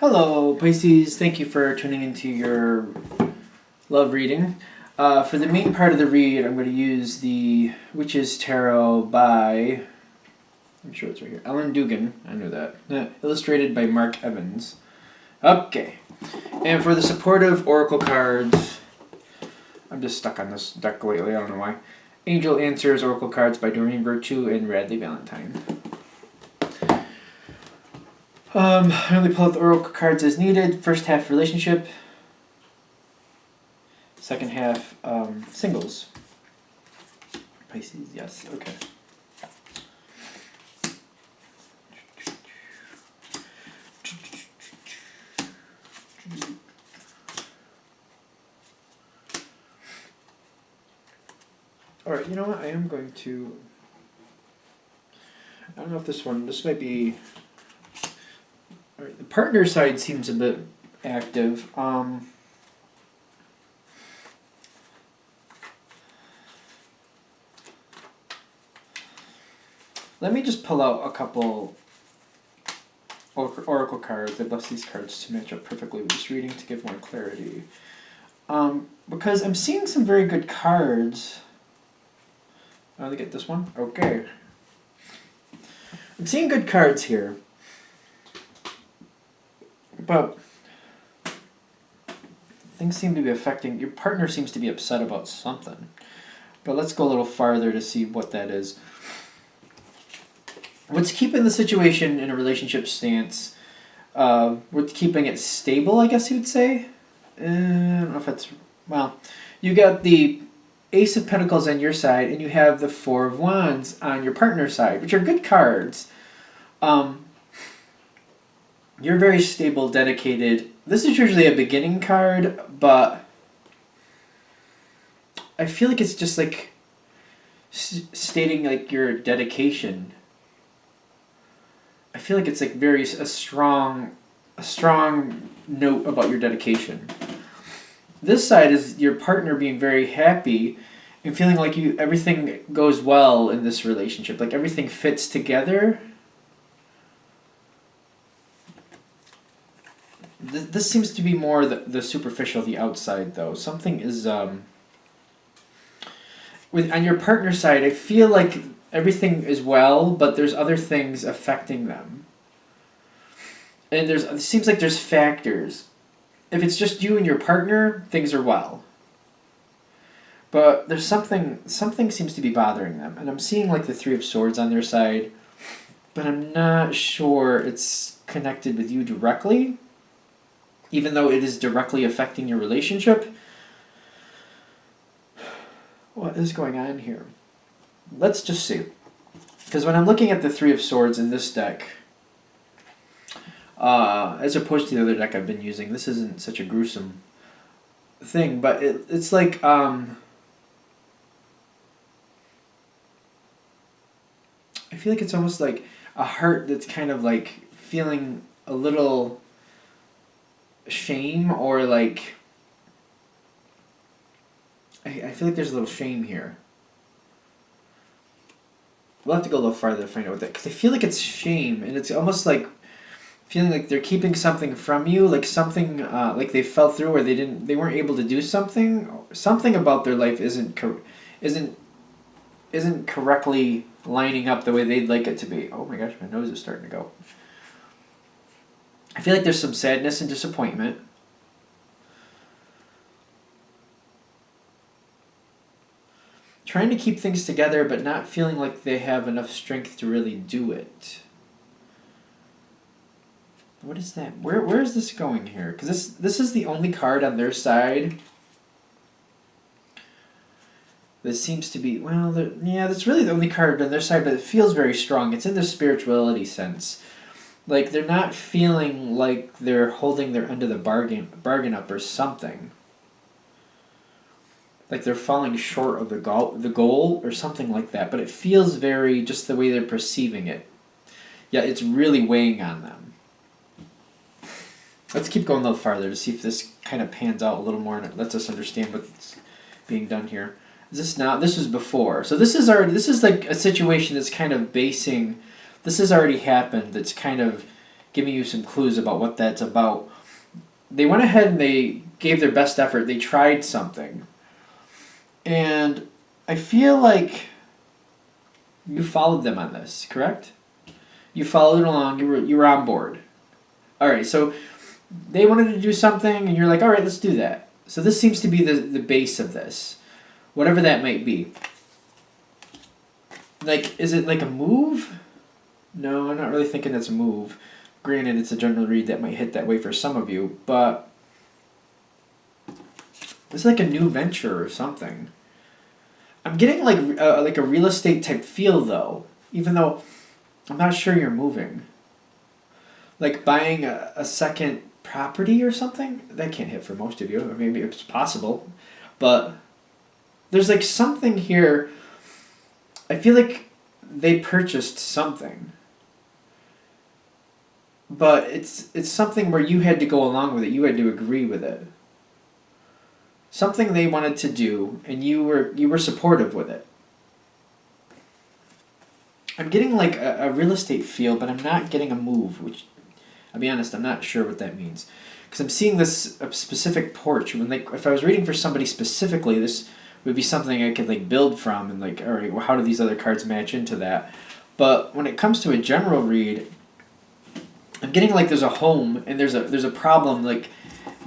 Hello, Pisces. Thank you for tuning into your love reading. For the main part of the read, I'm going to use the Witch's Tarot by, I'm sure it's right here, Ellen Dugan. I knew that. Illustrated by Mark Evans. Okay. And for the supportive oracle cards, I'm just stuck on this deck lately. I don't know why. Angel Answers Oracle Cards by Doreen Virtue and Radley Valentine. I only pull out the oracle cards as needed. First half relationship. Second half singles. Pisces, yes, okay. Alright, you know what? I am going to... I don't know if this might be... Alright, the partner side seems a bit active. Let me just pull out a couple oracle cards. I bless these cards to match up perfectly with this reading to give more clarity. Because I'm seeing some very good cards. Oh, they get this one? Okay. I'm seeing good cards here. But things seem to be affecting... Your partner seems to be upset about something. But let's go a little farther to see what that is. What's keeping the situation in a relationship stance, what's keeping it stable, I guess you would say? I don't know if that's... Well, you got the Ace of Pentacles on your side, and you have the Four of Wands on your partner's side, which are good cards. You're very stable, dedicated. This is usually a beginning card, but I feel like it's just like stating like your dedication. I feel like it's like a strong note about your dedication. This side is your partner being very happy and feeling like everything goes well in this relationship, like everything fits together. This seems to be more the superficial, the outside, though. Something is... on your partner's side, I feel like everything is well, but there's other things affecting them. And it seems like there's factors. If it's just you and your partner, things are well. But there's something seems to be bothering them. And I'm seeing like the Three of Swords on their side, but I'm not sure it's connected with you directly. Even though it is directly affecting your relationship. What is going on here? Let's just see. Because when I'm looking at the Three of Swords in this deck, as opposed to the other deck I've been using, this isn't such a gruesome thing, but it's like... I feel like it's almost like a heart that's kind of like feeling a little... shame, or like I feel like there's a little shame here. We'll have to go a little farther to find out what that, because I feel like it's shame, and it's almost like feeling like they're keeping something from you, like something like they fell through, or they weren't able to do something about their life isn't correctly lining up the way they'd like it to be. Oh my gosh, my nose is starting to go. I feel like there's some sadness and disappointment. Trying to keep things together, but not feeling like they have enough strength to really do it. What is that? Where is this going here? Because this is the only card on their side that seems to be... Well, yeah, that's really the only card on their side, but it feels very strong. It's in the spirituality sense. Like, they're not feeling like they're holding their end of the bargain up or something. Like they're falling short of the goal or something like that. But it feels very just the way they're perceiving it. Yeah, it's really weighing on them. Let's keep going a little farther to see if this kind of pans out a little more and it lets us understand what's being done here. Is this now? This was before. So this is like a situation that's kind of basing... This has already happened. That's kind of giving you some clues about what that's about. They went ahead and they gave their best effort. They tried something. And I feel like you followed them on this, correct? You followed it along. You were on board. All right, so they wanted to do something, and you're like, all right, let's do that. So this seems to be the base of this, whatever that might be. Like, is it like a move? No, I'm not really thinking that's a move. Granted, it's a general read that might hit that way for some of you, but it's like a new venture or something. I'm getting like a real estate type feel though, even though I'm not sure you're moving. Like buying a second property or something? That can't hit for most of you. I mean, it's possible. But there's like something here. I feel like they purchased something. But it's something where you had to go along with it. You had to agree with it. Something they wanted to do, and you were supportive with it. I'm getting like a real estate feel, but I'm not getting a move, which, I'll be honest, I'm not sure what that means. Because I'm seeing this specific porch. If I was reading for somebody specifically, this would be something I could like build from, and like, all right, well, how do these other cards match into that? But when it comes to a general read, I'm getting like there's a home and there's a problem. Like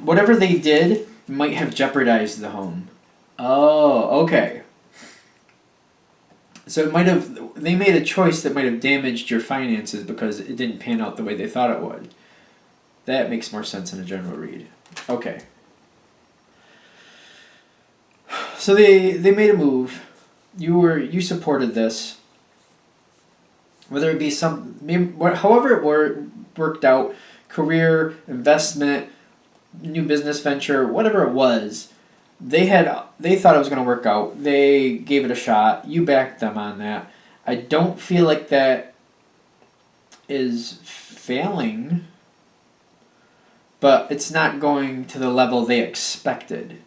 whatever they did might have jeopardized the home. Oh, okay. So they made a choice that might have damaged your finances because it didn't pan out the way they thought it would. That makes more sense in a general read. Okay. So they made a move. You supported this. Whether it be however it worked out, career, investment, new business venture, whatever it was, they thought it was going to work out. They gave it a shot. You backed them on that. I don't feel like that is failing, but it's not going to the level they expected,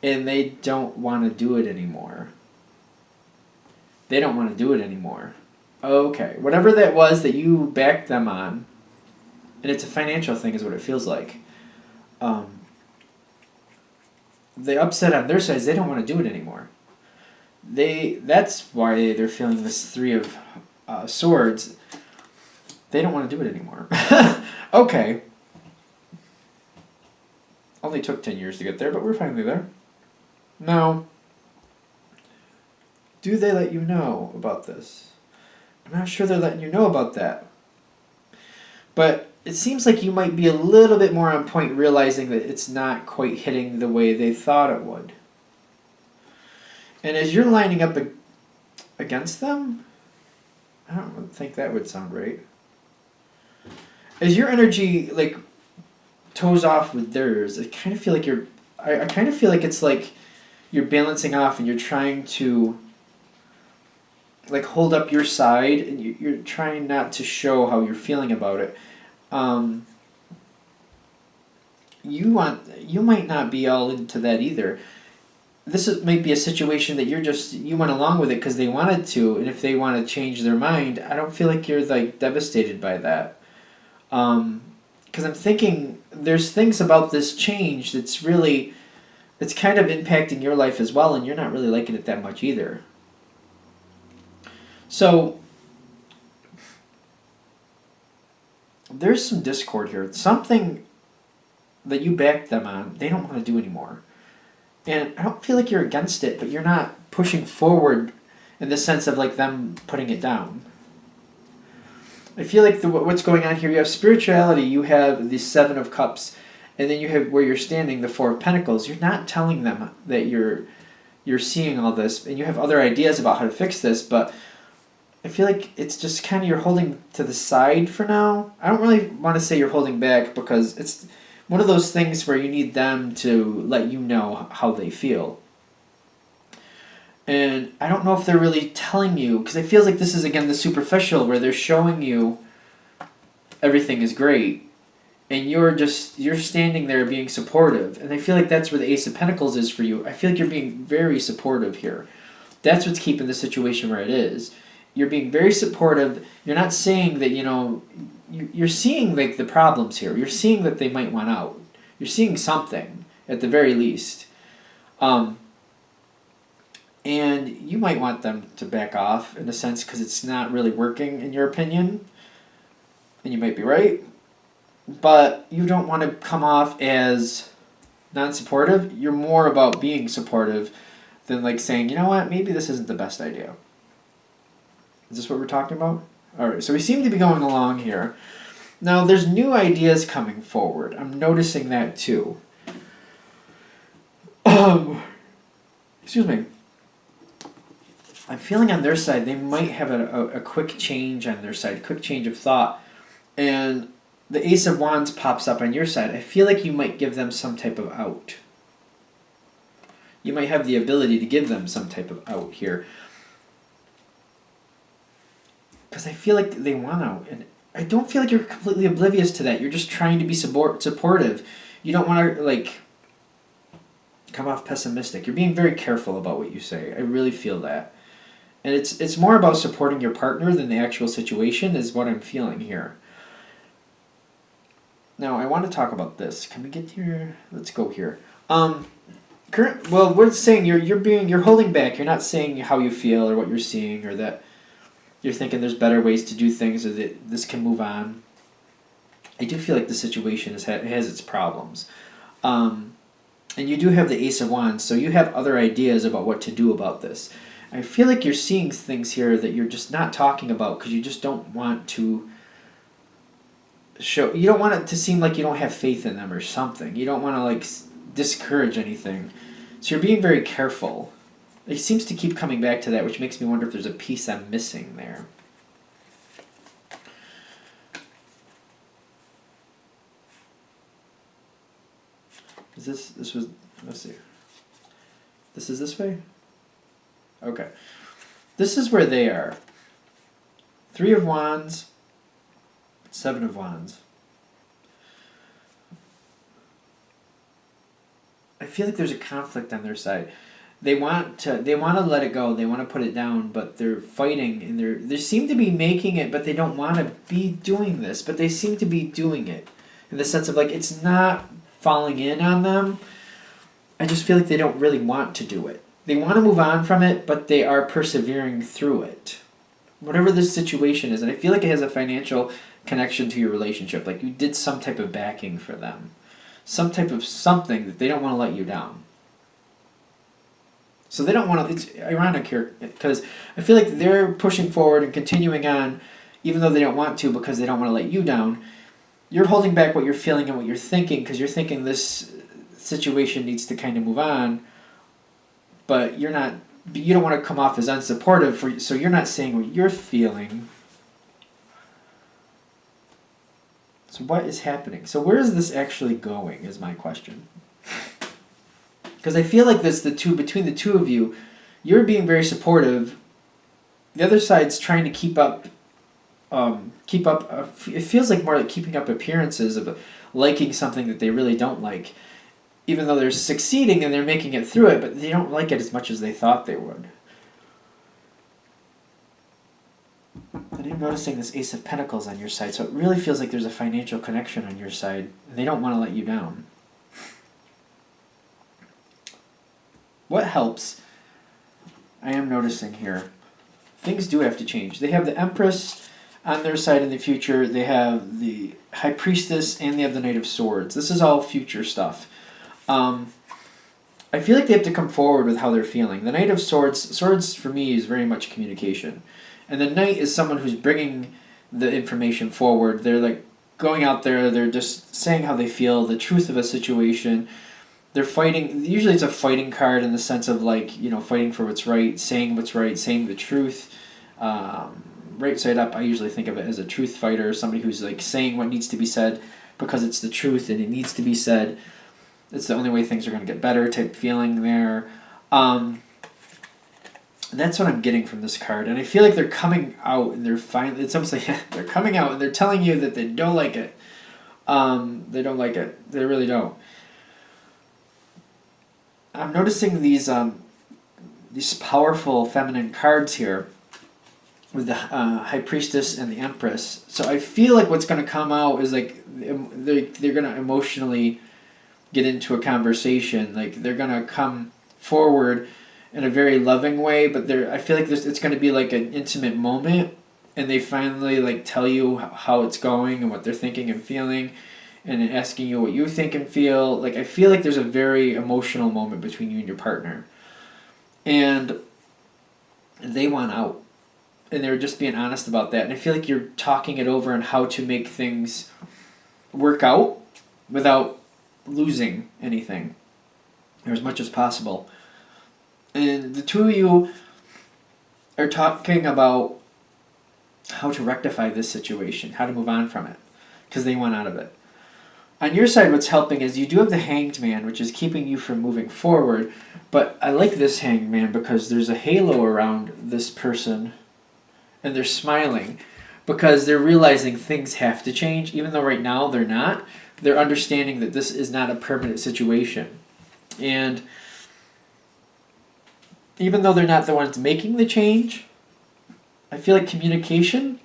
and they don't want to do it anymore. They don't want to do it anymore. Okay, whatever that was that you backed them on, and it's a financial thing is what it feels like. The upset on their side is they don't want to do it anymore. That's why they're feeling this Three of Swords. They don't want to do it anymore. Okay. Only took 10 years to get there, but we're finally there. Now, do they let you know about this? I'm not sure they're letting you know about that. But it seems like you might be a little bit more on point, realizing that it's not quite hitting the way they thought it would. And as you're lining up against them, I don't think that would sound right. As your energy like toes off with theirs, I kind of feel like I kind of feel like it's like you're balancing off and you're trying to like hold up your side, and you're trying not to show how you're feeling about it. You might not be all into that either. Might be a situation that you went along with it because they wanted to, and if they want to change their mind, I don't feel like you're like devastated by that. Because I'm thinking there's things about this change it's kind of impacting your life as well, and you're not really liking it that much either. So there's some discord here. It's something that you backed them on, they don't want to do anymore. And I don't feel like you're against it, but you're not pushing forward in the sense of like them putting it down. I feel like what's going on here, you have spirituality, you have the Seven of Cups, and then you have where you're standing, the Four of Pentacles. You're not telling them that you're seeing all this, and you have other ideas about how to fix this, but I feel like it's just kind of you're holding to the side for now. I don't really want to say you're holding back because it's one of those things where you need them to let you know how they feel. And I don't know if they're really telling you, because it feels like this is, again, the superficial, where they're showing you everything is great, and you're standing there being supportive. And I feel like that's where the Ace of Pentacles is for you. I feel like you're being very supportive here. That's what's keeping the situation where it is. You're being very supportive. You're not saying that, you're seeing like the problems here. You're seeing that they might want out. You're seeing something at the very least. And you might want them to back off in a sense because it's not really working in your opinion. And you might be right. But you don't want to come off as non-supportive. You're more about being supportive than like saying, you know what, maybe this isn't the best idea. Is this what we're talking about? Alright, so we seem to be going along here. Now, there's new ideas coming forward. I'm noticing that too. Excuse me. I'm feeling on their side, they might have a quick change on their side, quick change of thought. And the Ace of Wands pops up on your side. I feel like you might give them some type of out. You might have the ability to give them some type of out here. Because I feel like they want out. And I don't feel like you're completely oblivious to that. You're just trying to be supportive. You don't want to, like, come off pessimistic. You're being very careful about what you say. I really feel that. And it's more about supporting your partner than the actual situation is what I'm feeling here. Now, I want to talk about this. Can we get here? Let's go here. We're saying you're holding back. You're not saying how you feel or what you're seeing or that you're thinking there's better ways to do things or that this can move on. I do feel like the situation has its problems. And you do have the Ace of Wands, so you have other ideas about what to do about this. I feel like you're seeing things here that you're just not talking about because you just don't want to you don't want it to seem like you don't have faith in them or something. You don't want to like discourage anything. So you're being very careful. It seems to keep coming back to that, which makes me wonder if there's a piece I'm missing there. Let's see. This is this way? Okay. This is where they are. 3 of Wands, 7 of Wands. I feel like there's a conflict on their side. They want to let it go. They want to put it down, but they're fighting and they seem to be making it, but they don't want to be doing this, but they seem to be doing it in the sense of like it's not falling in on them. I just feel like they don't really want to do it. They want to move on from it, but they are persevering through it. Whatever this situation is, and I feel like it has a financial connection to your relationship. Like you did some type of backing for them. Some type of something that they don't want to let you down. So they don't want to, it's ironic here, because I feel like they're pushing forward and continuing on, even though they don't want to because they don't want to let you down. You're holding back what you're feeling and what you're thinking because you're thinking this situation needs to kind of move on, but you don't want to come off as unsupportive, so you're not saying what you're feeling. So what is happening? So where is this actually going is my question. Because I feel like between the two of you, you're being very supportive. The other side's trying to keep up. It feels like more like keeping up appearances of liking something that they really don't like, even though they're succeeding and they're making it through it, but they don't like it as much as they thought they would. And I'm noticing this Ace of Pentacles on your side, so it really feels like there's a financial connection on your side, and they don't want to let you down. What helps, I am noticing here, things do have to change. They have the Empress on their side in the future. They have the High Priestess, and they have the Knight of Swords. This is all future stuff. I feel like they have to come forward with how they're feeling. The Knight of Swords for me is very much communication. And the Knight is someone who's bringing the information forward. They're like going out there, they're just saying how they feel, the truth of a situation. They're fighting. Usually it's a fighting card in the sense of like, fighting for what's right, saying the truth. Right side up, I usually think of it as a truth fighter, somebody who's like saying what needs to be said because it's the truth and it needs to be said. It's the only way things are going to get better type feeling there. That's what I'm getting from this card. And I feel like they're coming out and it's almost like they're coming out and they're telling you that they don't like it. They don't like it. They really don't. I'm noticing these powerful feminine cards here. with the High Priestess and the Empress. So I feel like what's going to come out is like they're going to emotionally get into a conversation. Like they're going to come forward in a very loving way, but I feel like it's going to be like an intimate moment, and they finally like tell you how it's going and what they're thinking and feeling, and asking you what you think and feel. Like I feel like there's a very emotional moment between you and your partner, and they want out. And they're just being honest about that. And I feel like you're talking it over on how to make things work out without losing anything, or as much as possible. And the two of you are talking about how to rectify this situation, how to move on from it, because they want out of it. On your side, what's helping is you do have the Hanged Man, which is keeping you from moving forward. But I like this Hanged Man because there's a halo around this person, and they're smiling because they're realizing things have to change, even though right now they're not. They're understanding that this is not a permanent situation. And even though they're not the ones making the change, I feel like communication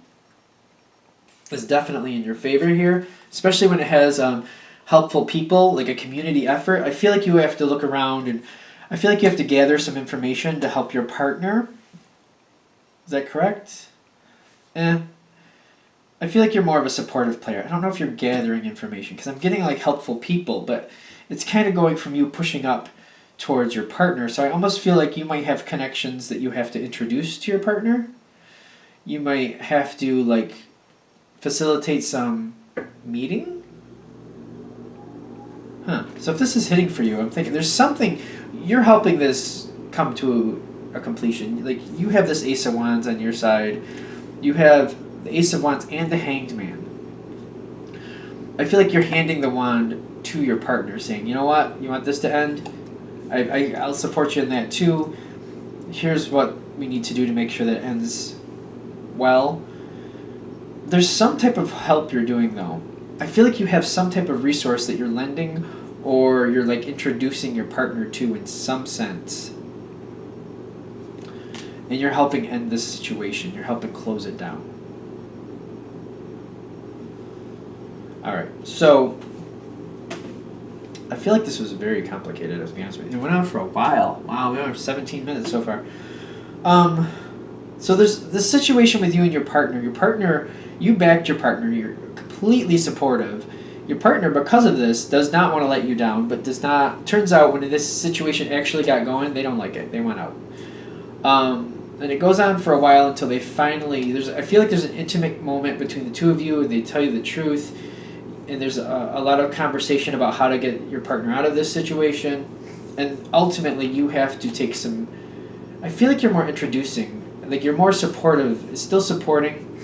is definitely in your favor here, especially when it has helpful people, like a community effort. I feel like you have to look around, and I feel like you have to gather some information to help your partner. Is that correct? I feel like you're more of a supportive player. I don't know if you're gathering information, because I'm getting like helpful people, but it's kind of going from you pushing up towards your partner. So I almost feel like you might have connections that you have to introduce to your partner. You might have to like facilitate some meeting. So if this is hitting for you, I'm thinking there's something, you're helping this come to a completion. Like you have this Ace of Wands on your side. You have the Ace of Wands and the Hanged Man. I feel like you're handing the wand to your partner, saying, you know what, you want this to end? I'll support you in that too. Here's what we need to do to make sure that it ends well. There's some type of help you're doing though. I feel like you have some type of resource that you're lending, or you're like introducing your partner to in some sense. And you're helping end this situation. You're helping close it down. Alright, so I feel like this was very complicated, to be honest with you. It went on for a while. Wow, we have 17 minutes so far. So there's this situation with you and your partner. Your partner, you backed your partner. You're completely supportive. Your partner, because of this, does not want to let you down, but does not. Turns out when this situation actually got going, they don't like it. They went out. And it goes on for a while until they finally. I feel like there's an intimate moment between the two of you, and they tell you the truth. And there's a lot of conversation about how to get your partner out of this situation. And ultimately, you have to take some. I feel like you're more introducing. Like you're more supportive, still supporting,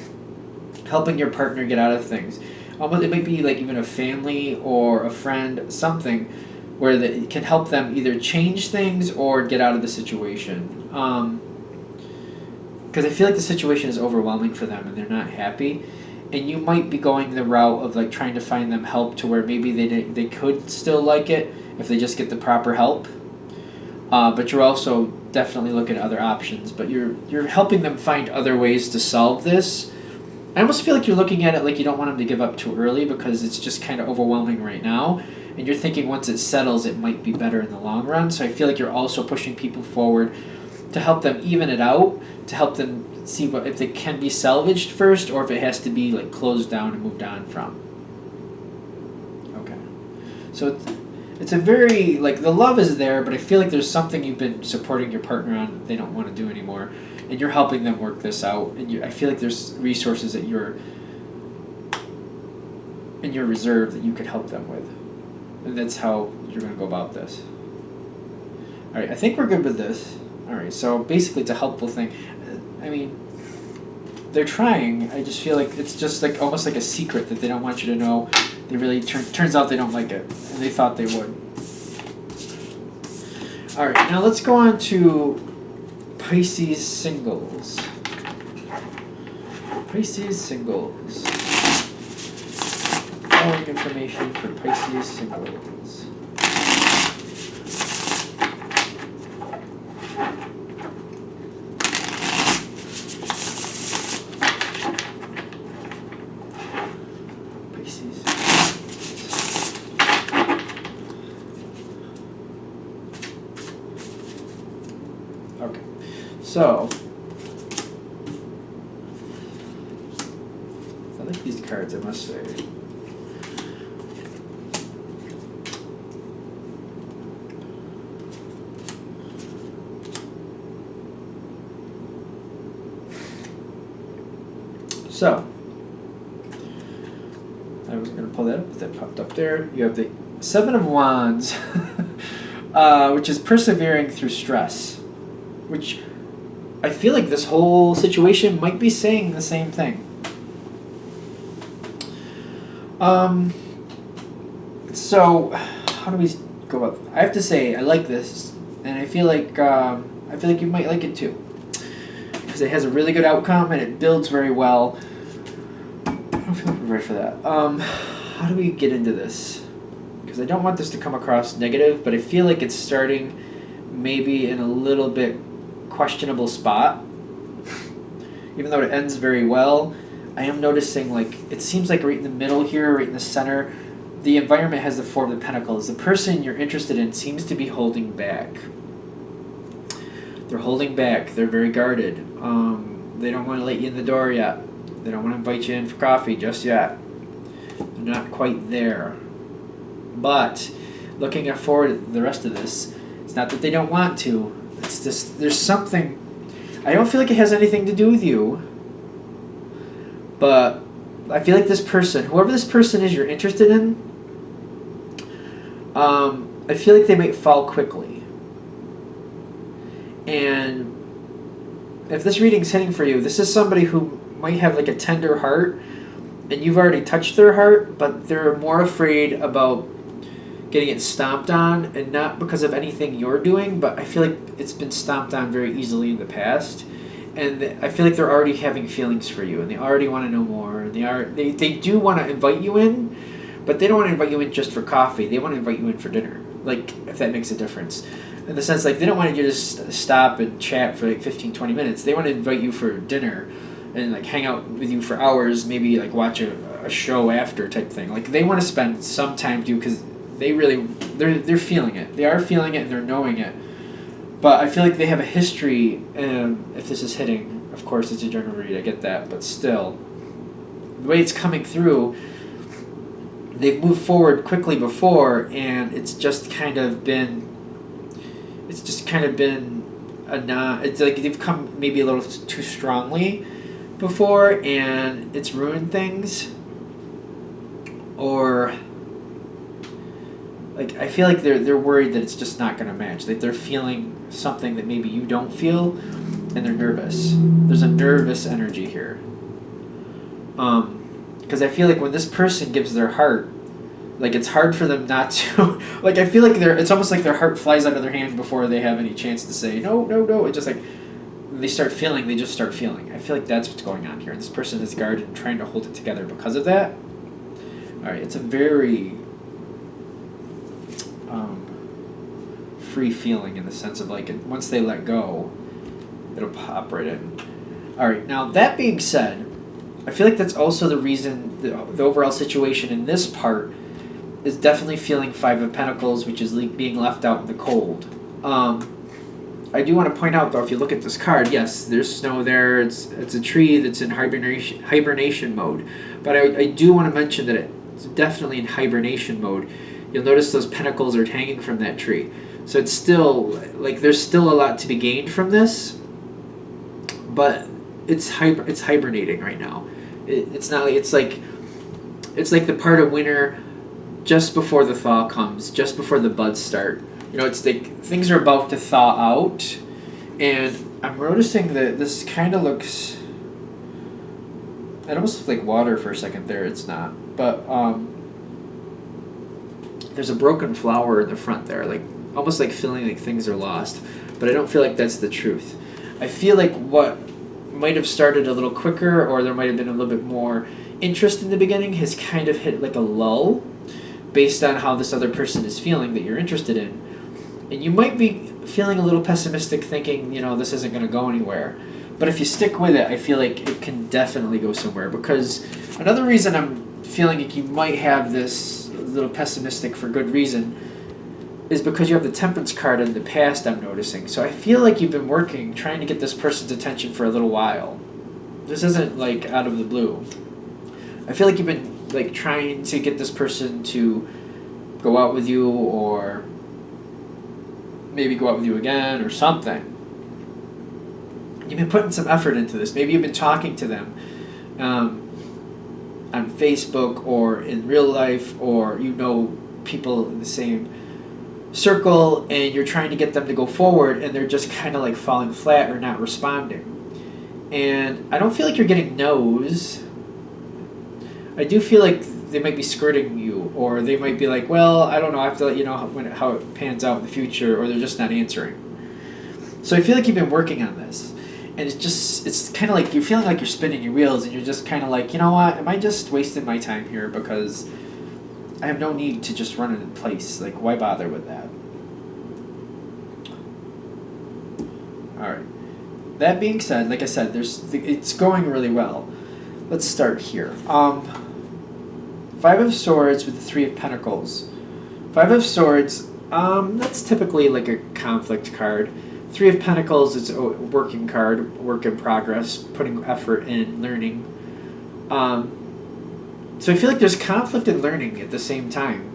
helping your partner get out of things. Almost, it might be like even a family or a friend, something where that can help them either change things or get out of the situation. Because I feel like the situation is overwhelming for them and they're not happy. And you might be going the route of like trying to find them help to where maybe they could still like it if they just get the proper help. But you're also definitely looking at other options. But you're helping them find other ways to solve this. I almost feel like you're looking at it like you don't want them to give up too early because it's just kind of overwhelming right now. And you're thinking once it settles, it might be better in the long run. So I feel like you're also pushing people forward to help them even it out, to help them see what if it can be salvaged first or if it has to be like closed down and moved on from. Okay. So it's a very, like the love is there, but I feel like there's something you've been supporting your partner on that they don't want to do anymore. And you're helping them work this out. And I feel like there's resources that you're in your reserve that you could help them with. And that's how you're going to go about this. Alright, I think we're good with this. Alright, so basically it's a helpful thing. I mean, they're trying. I just feel like it's just like almost like a secret that they don't want you to know. They really turns out they don't like it. And they thought they would. Alright, now let's go on to Pisces singles. Pisces singles. Following information for Pisces singles. So, I like these cards, I must say. So, I was going to pull that up, but that popped up there. You have the Seven of Wands, which is persevering through stress, which I feel like this whole situation might be saying the same thing. So, how do we go about? I have to say, I like this, and I feel like you might like it too, because it has a really good outcome and it builds very well. I don't feel ready for that. How do we get into this? Because I don't want this to come across negative, but I feel like it's starting maybe in a little bit questionable spot. Even though it ends very well, I am noticing, like, it seems like right in the middle here, right in the center, the environment has the Four of the Pentacles. The person you're interested in seems to be holding back. They're holding back. They're very guarded. They don't want to let you in the door yet. They don't want to invite you in for coffee just yet. They're not quite there. But looking forward to the rest of this, it's not that they don't want to. It's just, there's something. I don't feel like it has anything to do with you. But I feel like this person, whoever this person is you're interested in, I feel like they might fall quickly. And if this reading's hitting for you, this is somebody who might have like a tender heart, and you've already touched their heart, but they're more afraid about getting it stomped on, and not because of anything you're doing, but I feel like it's been stomped on very easily in the past. And I feel like they're already having feelings for you, and they already want to know more. And they do want to invite you in, but they don't want to invite you in just for coffee. They want to invite you in for dinner, like, if that makes a difference. In the sense, like, they don't want you to just stop and chat for like 15, 20 minutes. They want to invite you for dinner and like hang out with you for hours, maybe like watch a show after type thing. Like, they want to spend some time with you because they're feeling it. They are feeling it and they're knowing it. But I feel like they have a history, and if this is hitting, of course it's a general read, I get that, but still, the way it's coming through, they've moved forward quickly before, and it's just kind of been it's like they've come maybe a little too strongly before, and it's ruined things. Or like, I feel like they're worried that it's just not going to match. That they're feeling something that maybe you don't feel, and they're nervous. There's a nervous energy here. Because I feel like when this person gives their heart, like, it's hard for them not to. Like, I feel like it's almost like their heart flies out of their hand before they have any chance to say no, no, no. It's just like they start feeling. They just start feeling. I feel like that's what's going on here. And this person is guarded and trying to hold it together because of that. All right, it's a very free feeling in the sense of, like, once they let go, it'll pop right in. All right, now that being said, I feel like that's also the reason the overall situation in this part is definitely feeling Five of Pentacles, which is being left out in the cold. I do want to point out, though, if you look at this card, yes, there's snow there. It's a tree that's in hibernation mode. But I do want to mention that it's definitely in hibernation mode. You'll notice those pentacles are hanging from that tree. So it's still, like, there's still a lot to be gained from this, but it's hibernating right now. It's not like, it's like the part of winter just before the thaw comes, just before the buds start. You know, it's like things are about to thaw out, and I'm noticing that this kind of looks, it almost looks like water for a second there. It's not, but there's a broken flower in the front there, like almost like feeling like things are lost, but I don't feel like that's the truth. I feel like what might have started a little quicker, or there might have been a little bit more interest in the beginning, has kind of hit like a lull based on how this other person is feeling that you're interested in. And you might be feeling a little pessimistic, thinking, you know, this isn't going to go anywhere. But if you stick with it, I feel like it can definitely go somewhere. Because another reason I'm feeling like you might have this little pessimistic for good reason is because you have the Temperance card in the past, I'm noticing. So I feel like you've been working, trying to get this person's attention for a little while. This isn't like out of the blue. I feel like you've been like trying to get this person to go out with you, or maybe go out with you again or something. You've been putting some effort into this. Maybe you've been talking to them on Facebook or in real life, or you know people in the same circle, and you're trying to get them to go forward, and they're just kind of like falling flat or not responding. And I don't feel like you're getting no's. I do feel like they might be skirting you, or they might be like, well, I don't know, I have to let you know how it pans out in the future, or they're just not answering. So I feel like you've been working on this, and it's kind of like you're feeling like you're spinning your wheels, and you're just kind of like, you know what, am I just wasting my time here, because I have no need to just run it in place. Like, why bother with that? Alright. That being said, like I said, it's going really well. Let's start here. Five of Swords with the Three of Pentacles. Five of Swords, that's typically like a conflict card. Three of Pentacles is a working card, work in progress, putting effort in, learning. So I feel like there's conflict and learning at the same time.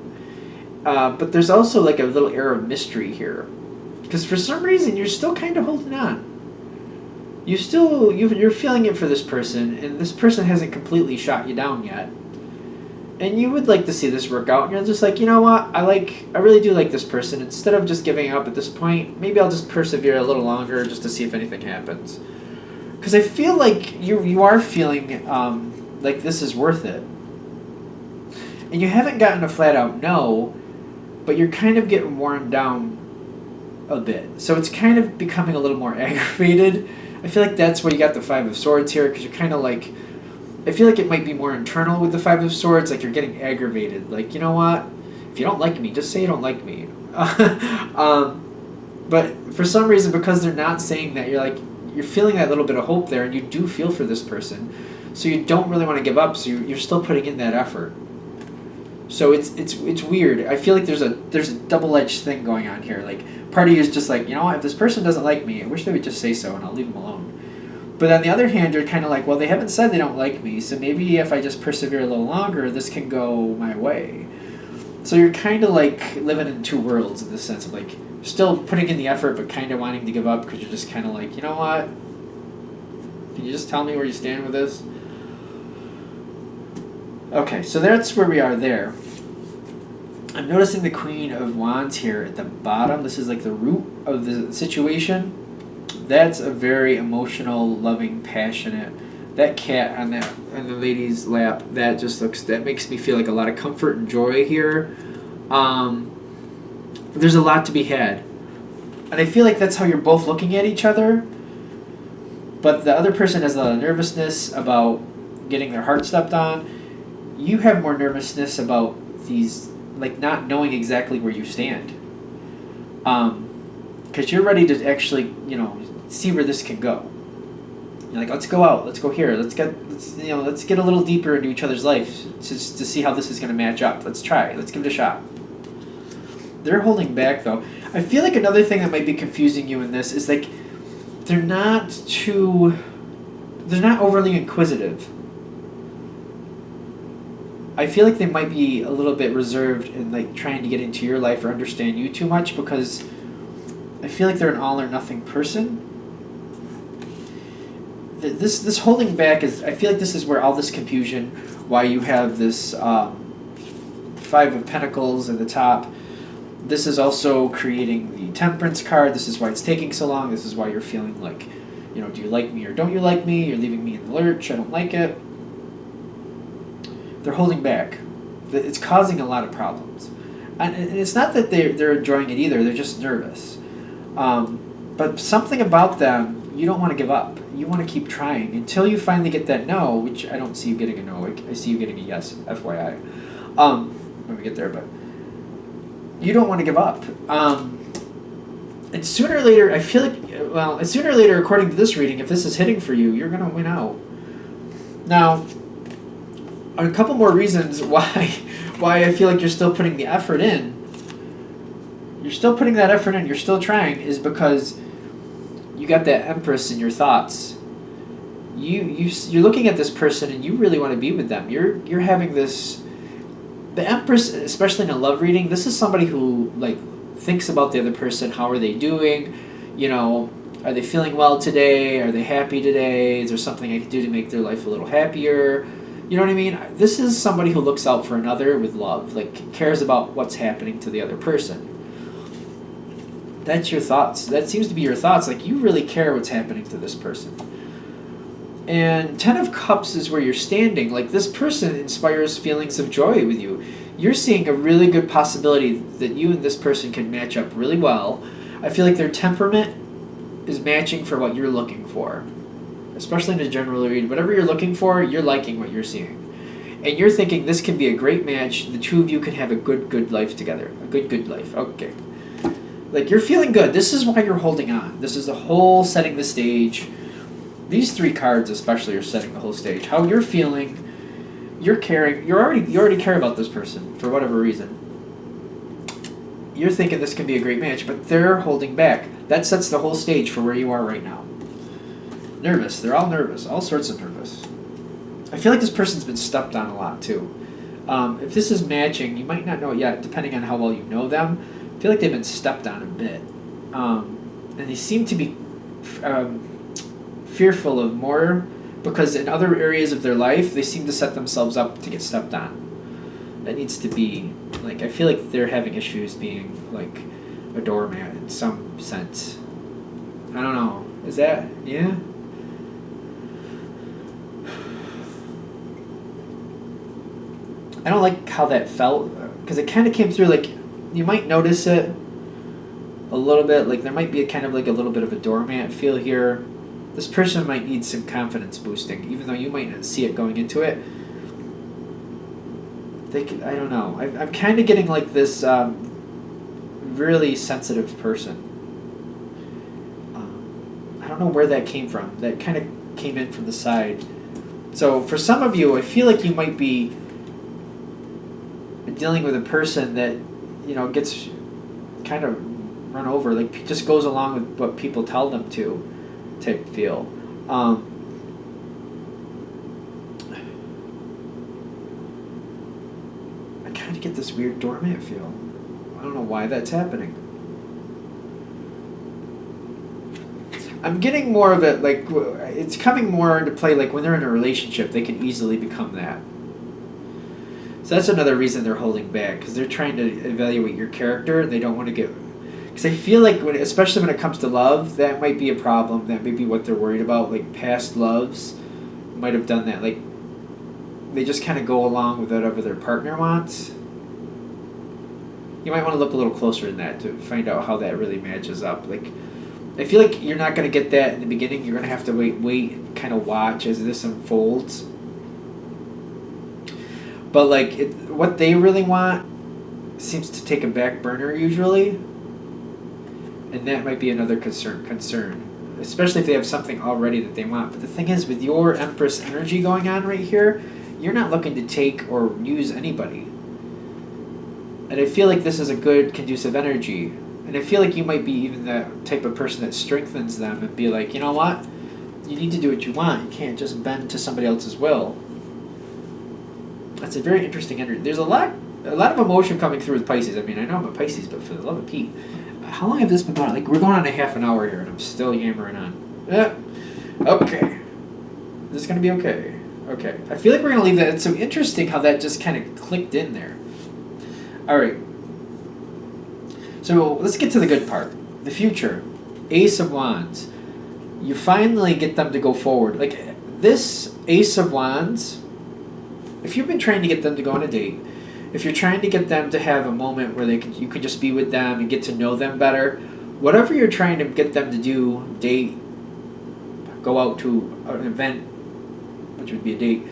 But there's also like a little air of mystery here. Because for some reason, you're still kind of holding on. You're feeling it for this person, and this person hasn't completely shot you down yet. And you would like to see this work out, and you're just like, you know what, I really do like this person. Instead of just giving up at this point, maybe I'll just persevere a little longer just to see if anything happens. Because I feel like you are feeling like this is worth it. And you haven't gotten a flat out no, but you're kind of getting worn down a bit. So it's kind of becoming a little more aggravated. I feel like that's where you got the Five of Swords here, because you're kind of like, I feel like it might be more internal with the Five of Swords, like you're getting aggravated. Like, you know what? If you don't like me, just say you don't like me. But for some reason, because they're not saying that, you're feeling that little bit of hope there, and you do feel for this person. So you don't really want to give up, so you're still putting in that effort. So it's weird. I feel like there's a double-edged thing going on here. Like, part of you is just like, you know what, if this person doesn't like me, I wish they would just say so, and I'll leave them alone. But on the other hand, you're kind of like, well, they haven't said they don't like me, so maybe if I just persevere a little longer, this can go my way. So you're kind of like living in two worlds in the sense of like, still putting in the effort, but kind of wanting to give up, because you're just kind of like, you know what? Can you just tell me where you stand with this? Okay, so that's where we are there. I'm noticing the Queen of Wands here at the bottom. This is like the root of the situation. That's a very emotional, loving, passionate. That cat on the lady's lap, that makes me feel like a lot of comfort and joy here. There's a lot to be had. And I feel like that's how you're both looking at each other. But the other person has a lot of nervousness about getting their heart stepped on. You have more nervousness about these, like, not knowing exactly where you stand. Because you're ready to actually, see where this can go. You're like, let's go out, let's go here, let's get a little deeper into each other's life to see how this is going to match up. Let's try, let's give it a shot. They're holding back, though. I feel like another thing that might be confusing you in this is like they're not overly inquisitive. I feel like they might be a little bit reserved in like trying to get into your life or understand you too much, because I feel like they're an all or nothing person. This holding back is, I feel like this is where all this confusion, why you have this Five of Pentacles at the top. This is also creating the Temperance card. This is why it's taking so long. This is why you're feeling like, do you like me or don't you like me? You're leaving me in the lurch. I don't like it. They're holding back. It's causing a lot of problems. And it's not that they're enjoying it either. They're just nervous. But something about them, you don't want to give up. You want to keep trying until you finally get that no, which I don't see you getting a no. I see you getting a yes, FYI, when we get there. But you don't want to give up. And sooner or later, I feel like, sooner or later, according to this reading, if this is hitting for you, you're going to win out. Now, a couple more reasons why I feel like you're still putting the effort in. you're still putting that effort in, you're still trying, is because you got that Empress in your thoughts. You're looking at this person and you really want to be with them. You're having this. The Empress, especially in a love reading, this is somebody who like thinks about the other person. How are they doing? You know, are they feeling well today? Are they happy today? Is there something I could do to make their life a little happier? You know what I mean? This is somebody who looks out for another with love, like cares about what's happening to the other person. That's your thoughts. That seems to be your thoughts. Like you really care what's happening to this person. And Ten of Cups is where you're standing. Like this person inspires feelings of joy with you. You're seeing a really good possibility that you and this person can match up really well. I feel like their temperament is matching for what you're looking for. Especially in a general read. Whatever you're looking for, you're liking what you're seeing. And you're thinking this can be a great match. The two of you can have a good life together. A good life. Okay. Like you're feeling good. This is why you're holding on. This is the whole setting the stage. These three cards especially are setting the whole stage. How you're feeling, you're caring, you already care about this person for whatever reason. You're thinking this can be a great match, but they're holding back. That sets the whole stage for where you are right now. Nervous. They're all nervous. All sorts of nervous. I feel like this person's been stepped on a lot too. If this is matching, you might not know it yet, depending on how well you know them. I feel like they've been stepped on a bit. And they seem to be fearful of more because in other areas of their life, they seem to set themselves up to get stepped on. That needs to be, like, I feel like they're having issues being, like, a doormat in some sense. I don't know. Is that, yeah? I don't like how that felt because it kind of came through like you might notice it a little bit, like there might be a kind of like a little bit of a doormat feel here. This person might need some confidence boosting, even though you might not see it going into it. They could, I don't know. I'm kind of getting like this really sensitive person. I don't know where that came from. That kind of came in from the side. So for some of you, I feel like you might be dealing with a person that, you know, gets kind of run over, like just goes along with what people tell them to type feel. I kind of get this weird doormat feel. I don't know why that's happening. I'm getting more of it, like, it's coming more into play, like when they're in a relationship, they can easily become that. So that's another reason they're holding back, because they're trying to evaluate your character. They don't want to get... Because I feel like, especially when it comes to love, that might be a problem. That may be what they're worried about. Like, past loves might have done that. Like, they just kind of go along with whatever their partner wants. You might want to look a little closer in that to find out how that really matches up. Like, I feel like you're not going to get that in the beginning. You're going to have to wait and kind of watch as this unfolds. But, like, what they really want seems to take a back burner usually. And that might be another concern. Especially if they have something already that they want. But the thing is, with your Empress energy going on right here, you're not looking to take or use anybody. And I feel like this is a good, conducive energy. And I feel like you might be even the type of person that strengthens them and be like, you know what? You need to do what you want. You can't just bend to somebody else's will. That's a very interesting energy. There's a lot of emotion coming through with Pisces. I mean, I know I'm a Pisces, but for the love of Pete, how long have this been going on? Like, we're going on a half an hour here, and I'm still yammering on. Okay. This is going to be okay. Okay. I feel like we're going to leave that. It's so interesting how that just kind of clicked in there. All right. So let's get to the good part. The future. Ace of Wands. You finally get them to go forward. Like, this Ace of Wands... If you've been trying to get them to go on a date, if you're trying to get them to have a moment where you can just be with them and get to know them better, whatever you're trying to get them to do, date, go out to an event, which would be a date,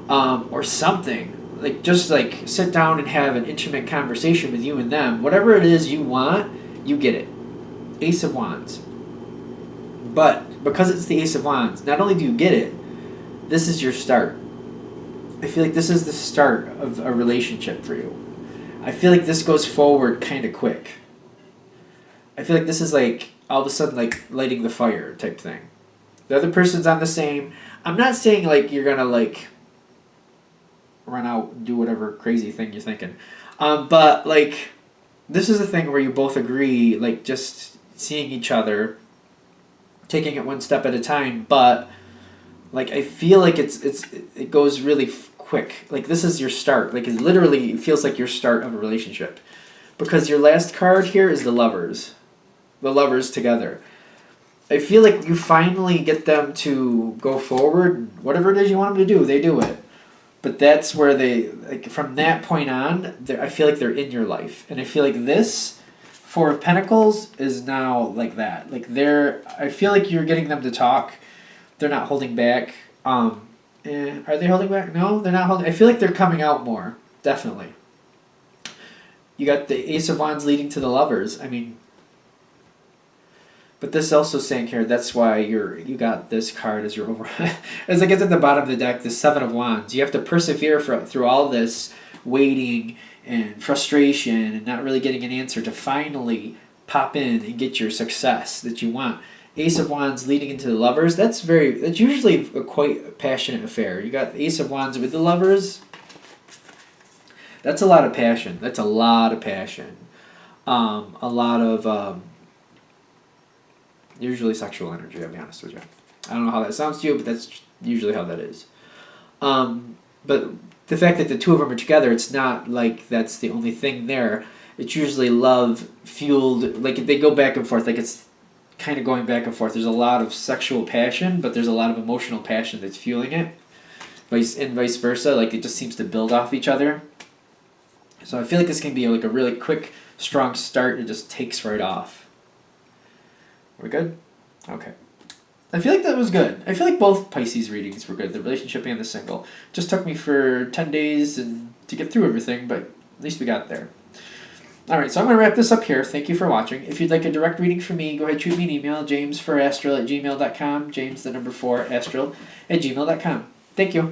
or something, like just like sit down and have an intimate conversation with you and them, whatever it is you want, you get it. Ace of Wands. But because it's the Ace of Wands, not only do you get it, this is your start. I feel like this is the start of a relationship for you. I feel like this goes forward kind of quick. I feel like this is like all of a sudden like lighting the fire type thing. The other person's on the same. I'm not saying like you're gonna like run out and do whatever crazy thing you're thinking, but like this is a thing where you both agree, like just seeing each other, taking it one step at a time. But like I feel like it goes really quick. Like this is your start. Like it literally feels like your start of a relationship, because your last card here is the lovers. The lovers together. I feel like you finally get them to go forward. Whatever it is you want them to do, they do it. But that's where they, like, from that point on, I feel like they're in your life. And I feel like this Four of Pentacles is now like that. Like I feel like you're getting them to talk. They're not holding back. Are they holding back? No, they're not holding. I feel like they're coming out more. Definitely. You got the Ace of Wands leading to the lovers. I mean, but this also saying here, that's why you got this card as your over. As it gets at the bottom of the deck, the Seven of Wands. You have to persevere through all this waiting and frustration and not really getting an answer to finally pop in and get your success that you want. Ace of Wands leading into the lovers. That's usually a quite passionate affair. You got Ace of Wands with the lovers. That's a lot of passion. That's a lot of passion. A lot of usually sexual energy, I'll be honest with you. I don't know how that sounds to you, but that's usually how that is. But the fact that the two of them are together, it's not like that's the only thing there. It's usually love fueled, like they go back and forth, like it's kind of going back and forth. There's a lot of sexual passion, but there's a lot of emotional passion that's fueling it. Vice versa, like it just seems to build off each other. So I feel like this can be like a really quick, strong start. It just takes right off. We're good? Okay. I feel like that was good. I feel like both Pisces readings were good, the relationship and the single. Just took me for 10 days to get through everything, but at least we got there. Alright, so I'm going to wrap this up here. Thank you for watching. If you'd like a direct reading from me, go ahead and shoot me an email, jamesforastral@gmail.com, james4astral@gmail.com. Thank you.